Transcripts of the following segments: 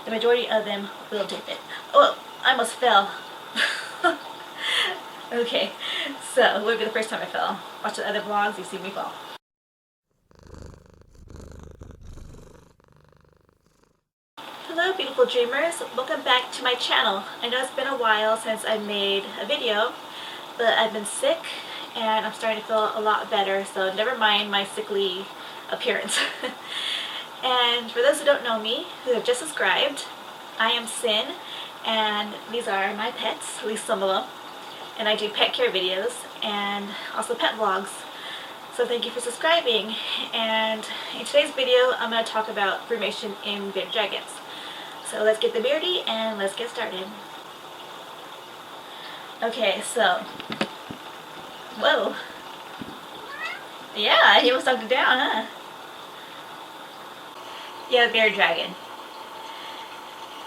the majority of them will dip it. Oh, I almost fell. Okay, so it would be the first time I fell. Watch the other vlogs, you see me fall. Hello beautiful dreamers, welcome back to my channel. I know it's been a while since I made a video, but I've been sick and I'm starting to feel a lot better, so never mind my sickly appearance. And for those who don't know me, who have just subscribed, I am Sin, and these are my pets, at least some of them. And I do pet care videos and also pet vlogs. So thank you for subscribing. And in today's video, I'm going to talk about brumation in bearded dragons. So let's get the beardy and let's get started. Okay, so, whoa. Yeah, he almost knocked it down, huh? Yeah, bearded dragon.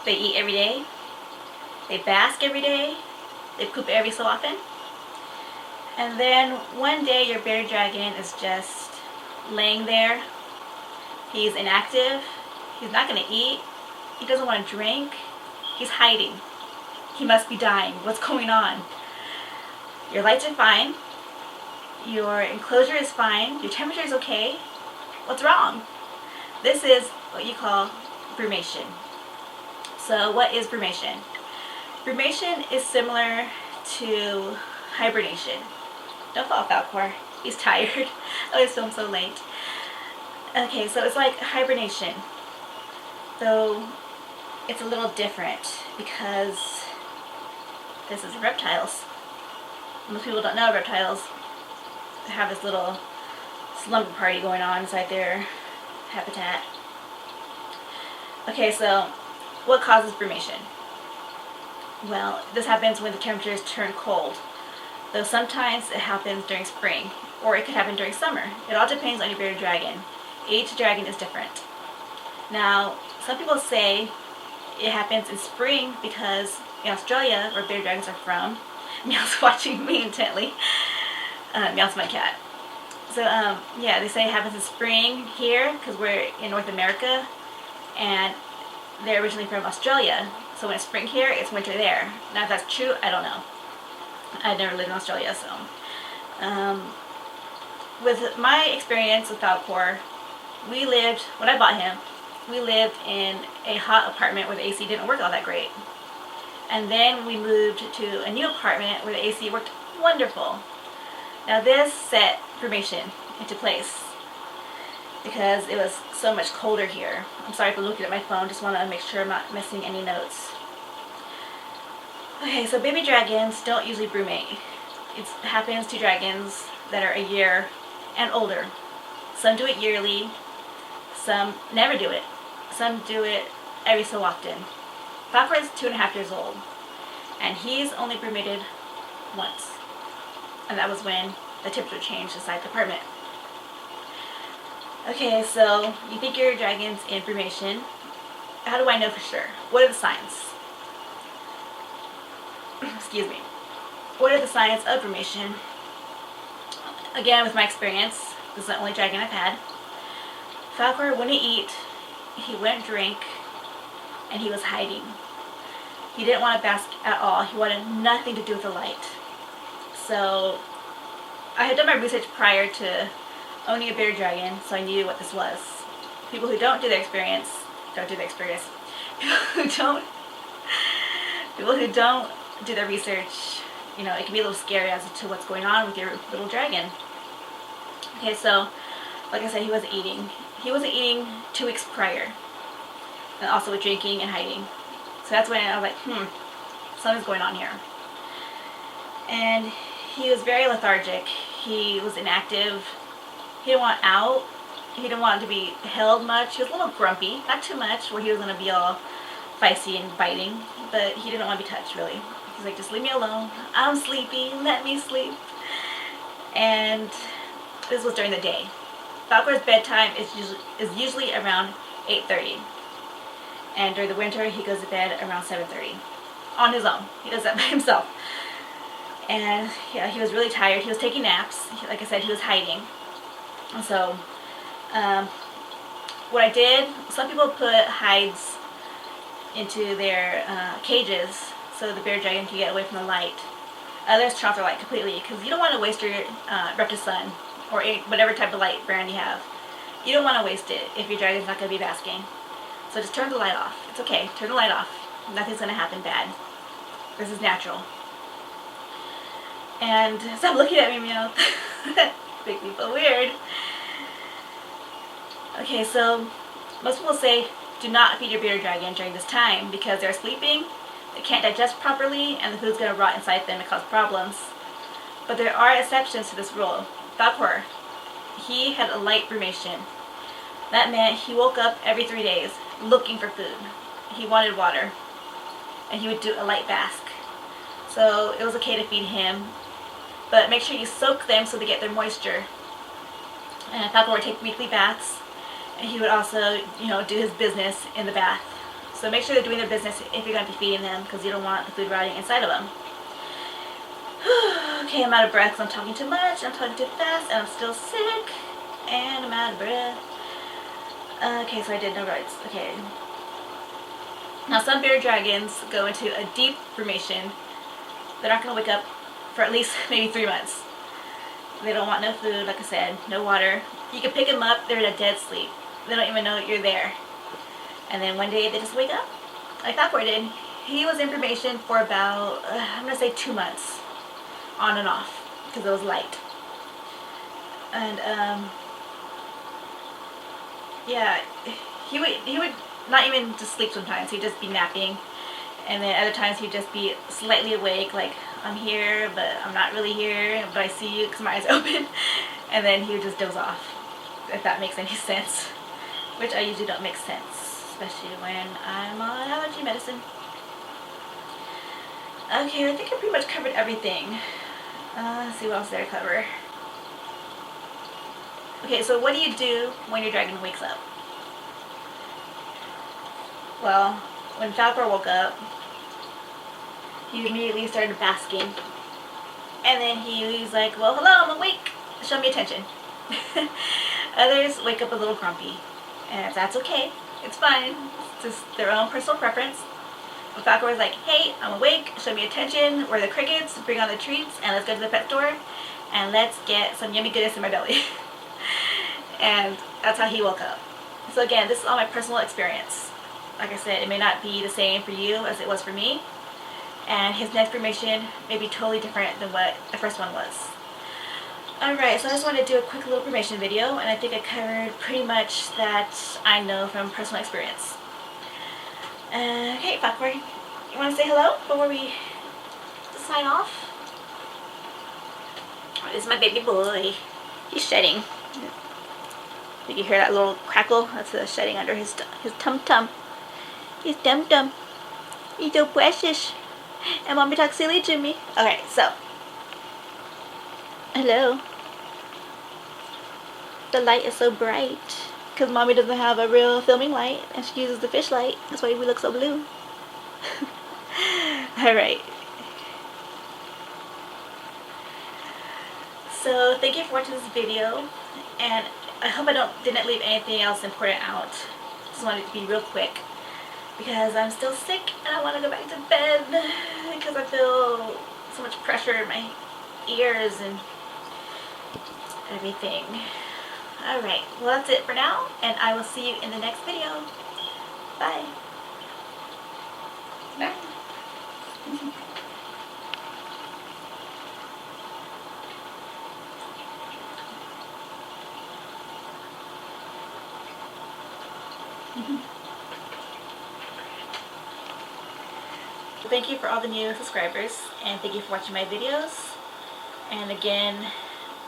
They eat every day. They bask every day. They poop every so often. And then one day your bearded dragon is just laying there. He's inactive. He's not going to eat. He doesn't want to drink. He's hiding. He must be dying. What's going on? Your lights are fine. Your enclosure is fine. Your temperature is okay. What's wrong? This is what you call brumation. So what is brumation? Brumation is similar to hibernation. Don't fall, Falcor. He's tired. I always film so late. Okay, so it's like hibernation, though it's a little different because this is reptiles. Most people don't know reptiles have this little slumber party going on inside their habitat. Okay, so what causes brumation? Well, this happens when the temperatures turn cold, though sometimes it happens during spring, or it could happen during summer. It all depends on your bearded dragon. Each dragon is different. Now, some people say it happens in spring because in Australia, where bearded dragons are from, Meow's watching me intently. Meow's my cat. So, yeah, they say it happens in spring here because we're in North America, and they're originally from Australia. So when it's spring here, it's winter there. Now if that's true, I don't know. I've never lived in Australia, so. With my experience with Falcor, when I bought him, we lived in a hot apartment where the AC didn't work all that great. And then we moved to a new apartment where the AC worked wonderful. Now this set brumation into place because it was so much colder here. I'm sorry for looking at my phone, just want to make sure I'm not missing any notes. Okay, so baby dragons don't usually brumate. It happens to dragons that are a year and older. Some do it yearly, some never do it. Some do it every so often. Falcor is 2.5 years old, and he's only brumated once. And that was when the temperature changed inside the apartment. Okay, so you think your dragon's in brumation. How do I know for sure? What are the signs? Excuse me. What are the signs of brumation? Again, with my experience, this is the only dragon I've had. Falcor wouldn't eat, he wouldn't drink, and he was hiding. He didn't want to bask at all. He wanted nothing to do with the light. So I had done my research prior to owning a bearded dragon, so I knew what this was. People who don't do the experience, don't do the experience. People who don't do their research, you know, it can be a little scary as to what's going on with your little dragon. Okay, so like I said, he wasn't eating. He wasn't eating 2 weeks prior, and also with drinking and hiding. So that's when I was like, something's going on here. And he was very lethargic. He was inactive. He didn't want out. He didn't want to be held much. He was a little grumpy, not too much, where he was going to be all feisty and biting, but he didn't want to be touched, really. He's like, just leave me alone. I'm sleepy. Let me sleep. And this was during the day. Falcor's bedtime is usually around 8:30. And during the winter, he goes to bed around 7:30. On his own. He does that by himself. And yeah, he was really tired. He was taking naps. Like I said, he was hiding. And so, what I did, some people put hides into their cages so the bearded dragon can get away from the light. Others turn off their light completely because you don't want to waste your Reptus sun or whatever type of light brand you have. You don't want to waste it if your dragon's not going to be basking. So just turn the light off. It's okay. Turn the light off. Nothing's going to happen bad. This is natural. And stop looking at me, Meow. Make me feel weird. Okay, so most people say do not feed your bearded dragon during this time because they're sleeping, they can't digest properly, and the food's going to rot inside them and cause problems. But there are exceptions to this rule. Falcor, he had a light brumation. That meant he woke up every 3 days looking for food. He wanted water, and he would do a light bask. So it was okay to feed him, but make sure you soak them so they get their moisture. And Falcor would take weekly baths, and he would also, do his business in the bath. So make sure they're doing their business if you're going to be feeding them, because you don't want the food rotting inside of them. Okay, I'm out of breath because I'm talking too much, I'm talking too fast, and I'm still sick, and I'm out of breath. Okay, so I did no rights. Okay. Now some bearded dragons go into a deep brumation. They're not going to wake up for at least maybe 3 months. They don't want no food, like I said, no water. You can pick them up, they're in a dead sleep. They don't even know you're there. And then one day they just wake up, like Falcor did. He was in brumation for about, I'm going to say 2 months, on and off, because it was light. And, yeah, he would not even just sleep sometimes. He'd just be napping. And then other times he'd just be slightly awake, like, I'm here, but I'm not really here, but I see you because my eyes are open. And then he would just doze off, if that makes any sense. Which I usually don't make sense, especially when I'm on allergy medicine. Okay, I think I pretty much covered everything. Let's see what else there to cover. Okay, so what do you do when your dragon wakes up? Well, when Falcor woke up, he immediately started basking. And then he's like, well, hello, I'm awake. Show me attention. Others wake up a little grumpy. And that's okay. It's fine. It's just their own personal preference. But Falcor was like, hey, I'm awake. Show me attention. Where are the crickets? Bring on the treats. And let's go to the pet store. And let's get some yummy goodness in my belly. And that's how he woke up. So again, this is all my personal experience. Like I said, it may not be the same for you as it was for me. And his next brumation may be totally different than what the first one was. Alright, so I just wanted to do a quick little brumation video, and I think I covered pretty much that I know from personal experience. Okay, Falcor, you want to say hello before we sign off? Oh, this is my baby boy. He's shedding. You can hear that little crackle? That's the shedding under his tum-tum. He's dum-dum. He's so precious. And Mommy talks silly to me. Okay, so. Hello. The light is so bright. Because Mommy doesn't have a real filming light. And she uses the fish light. That's why we look so blue. Alright. So, thank you for watching this video. And I hope I didn't leave anything else important out. Just wanted to be real quick. Because I'm still sick and I want to go back to bed because I feel so much pressure in my ears and everything. Alright, well that's it for now, and I will see you in the next video. Bye. Bye. Thank you for all the new subscribers, and thank you for watching my videos. And again,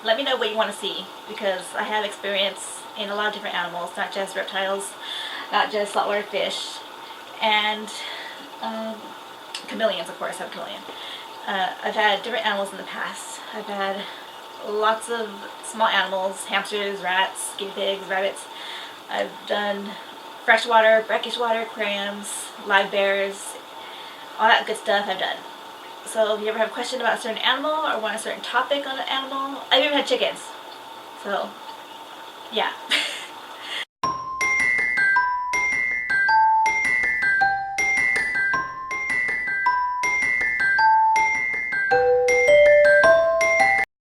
let me know what you want to see, because I have experience in a lot of different animals, not just reptiles, not just saltwater fish, and chameleons, of course. I have a chameleon. I've had different animals in the past. I've had lots of small animals, hamsters, rats, guinea pigs, rabbits. I've done freshwater, brackish water, aquariums, live bears, all that good stuff I've done. So if you ever have a question about a certain animal or want a certain topic on an animal, I've even had chickens. So, yeah.